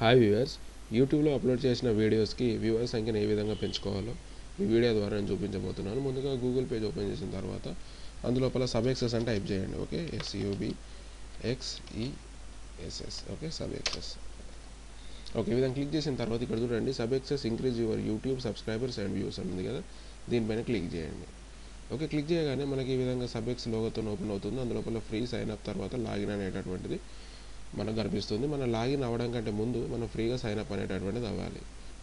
Hi viewers, యూట్యూబ్లో upload చేసిన వీడియోస్కి వ్యూవర్స్ సంఖ్యను ఏ విధంగా పెంచుకోవాలో ఈ వీడియో ద్వారా నేను చూపించబోతున్నాను. ముందుగా గూగుల్ పేజ్ ఓపెన్ చేసిన తర్వాత అందులోపల సబ్ఎక్సెస్ అని టైప్ చేయండి. Okay, SUBXESS. Okay, SubXess. Okay, ఈ విధంగా క్లిక్ చేసిన తర్వాత ఇక్కడ చూడండి, SubXess increase your YouTube subscribers and views అని ఉంది కదా, దీనిపైన క్లిక్ చేయండి. ఓకే, క్లిక్ చేయగానే మనకి ఈ విధంగా సబ్ఎక్స్ లోగోతో ఓపెన్ అవుతుంది. అందులోపల ఫ్రీ సైన్ అప్ తర్వాత లాగిన్ అనేటటువంటిది మనకు కనిపిస్తుంది. మనం లాగిన్ అవ్వడం కంటే ముందు మనం ఫ్రీగా సైన్ అప్ అనేటటువంటిది అవ్వాలి.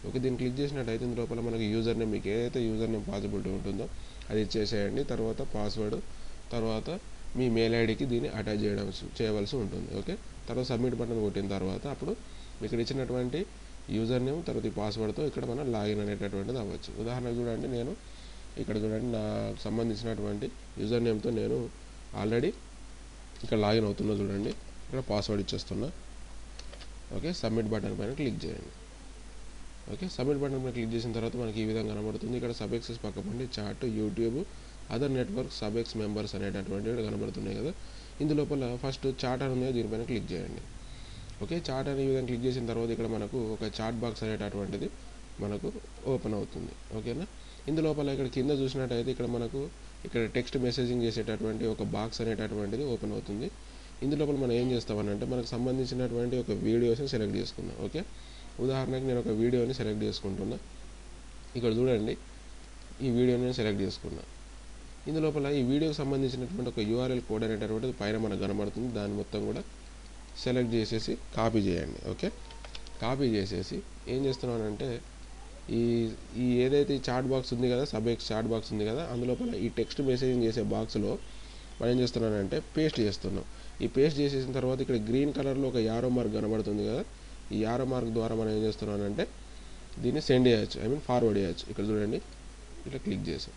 ఓకే, దీన్ని క్లిక్ చేసినట్టయితే ఇందులోపల మనకి యూజర్ నేమ్, మీకు ఏదైతే యూజర్ నేమ్ పాసిబిలిటీ ఉంటుందో అది ఇచ్చేసేయండి. తర్వాత పాస్వర్డ్, తర్వాత మీ మెయిల్ ఐడికి దీన్ని అటాచ్ చేయవలసి ఉంటుంది. ఓకే, తర్వాత సబ్మిట్ బటన్ కొట్టిన తర్వాత అప్పుడు ఇక్కడ ఇచ్చినటువంటి యూజర్ నేమ్ తర్వాత ఈ పాస్వర్డ్తో ఇక్కడ మనం లాగిన్ అనేటటువంటిది అవ్వచ్చు. ఉదాహరణకు చూడండి, నేను ఇక్కడ చూడండి నాకు సంబంధించినటువంటి యూజర్ నేమ్తో నేను ఆల్రెడీ ఇక్కడ లాగిన్ అవుతున్నా. చూడండి, ఇక్కడ పాస్వర్డ్ ఇచ్చేస్తున్నా. ఓకే, సబ్మిట్ బటన్ పైన క్లిక్ చేయండి. ఓకే, సబ్మిట్ బటన్ పైన క్లిక్ చేసిన తర్వాత మనకి ఈ విధంగా కనబడుతుంది. ఇక్కడ సబ్ఎక్సెస్ పక్క పండి chat, YouTube, other network, SubX members అనేటటువంటివి కనబడుతున్నాయి కదా. ఇందులోపల ఫస్ట్ చాట్ అని ఉంది, దీనిపైన క్లిక్ చేయండి. ఓకే, చాట్ అనే విధంగా క్లిక్ చేసిన తర్వాత ఇక్కడ మనకు ఒక చాట్ బాక్స్ అనేటటువంటిది మనకు ఓపెన్ అవుతుంది. ఓకేనా, ఇందులోపల ఇక్కడ కింద చూసినట్టయితే ఇక్కడ టెక్స్ట్ మెసేజింగ్ చేసేటటువంటి ఒక బాక్స్ అనేటటువంటిది ఓపెన్ అవుతుంది. ఇందులోపల మనం ఏం చేస్తామనంటే మనకు సంబంధించినటువంటి ఒక వీడియోస్ని సెలెక్ట్ చేసుకుందాం. ఓకే, ఉదాహరణకి నేను ఒక వీడియోని సెలెక్ట్ చేసుకుంటున్నా. ఇక్కడ చూడండి, ఈ వీడియోని నేను సెలెక్ట్ చేసుకున్నా. ఇందులోపల ఈ వీడియోకి సంబంధించినటువంటి ఒక URL కోడ్ అనేటటువంటిది పైన మనకు కనబడుతుంది. దాన్ని మొత్తం కూడా సెలెక్ట్ చేసేసి కాపీ చేయండి. ఓకే, కాపీ చేసేసి ఏం చేస్తున్నానంటే ఈ ఏదైతే ఈ చాట్ బాక్స్ ఉంది కదా, సబ్ఎక్స్ చాట్ బాక్స్ ఉంది కదా, అందులోపల ఈ టెక్స్ట్ మెసేజింగ్ చేసే బాక్స్లో మనం ఏం చేస్తున్నానంటే పేస్ట్ చేస్తున్నాం. ఈ పేస్ట్ చేసేసిన తర్వాత ఇక్కడ గ్రీన్ కలర్లో ఒక యారో మార్క్ కనబడుతుంది కదా, ఈ యారో మార్క్ ద్వారా మనం ఏం చేస్తున్నానంటే దీన్ని సెండ్ చేయొచ్చు, ఫార్వర్డ్ చేయొచ్చు. ఇక్కడ చూడండి, ఇట్లా క్లిక్ చేసాం,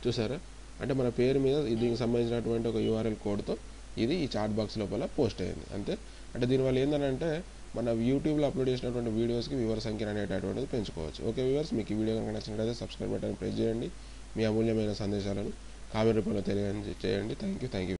చూసారా, అంటే మన పేరు మీద దీనికి సంబంధించినటువంటి ఒక URL కోడ్తో ఇది ఈ చాట్ బాక్స్ లోపల పోస్ట్ అయింది. అంతే. అంటే దీనివల్ల ఏంటంటే మన యూట్యూబ్లో అప్లోడ్ చేసినటువంటి వీడియోస్కి వ్యూవర్స్ సంఖ్య అనేటటువంటిది పెంచుకోవచ్చు. ఓకే వ్యూవర్స్, మీకు ఈ వీడియో కనుక నచ్చినట్లయితే సబ్స్క్రైబ్ బటన్ ప్రెస్ చేయండి. మీ అమూల్యమైన సందేశాలను కామెంట్ రూపంలో తెలియజేయండి. Thank you.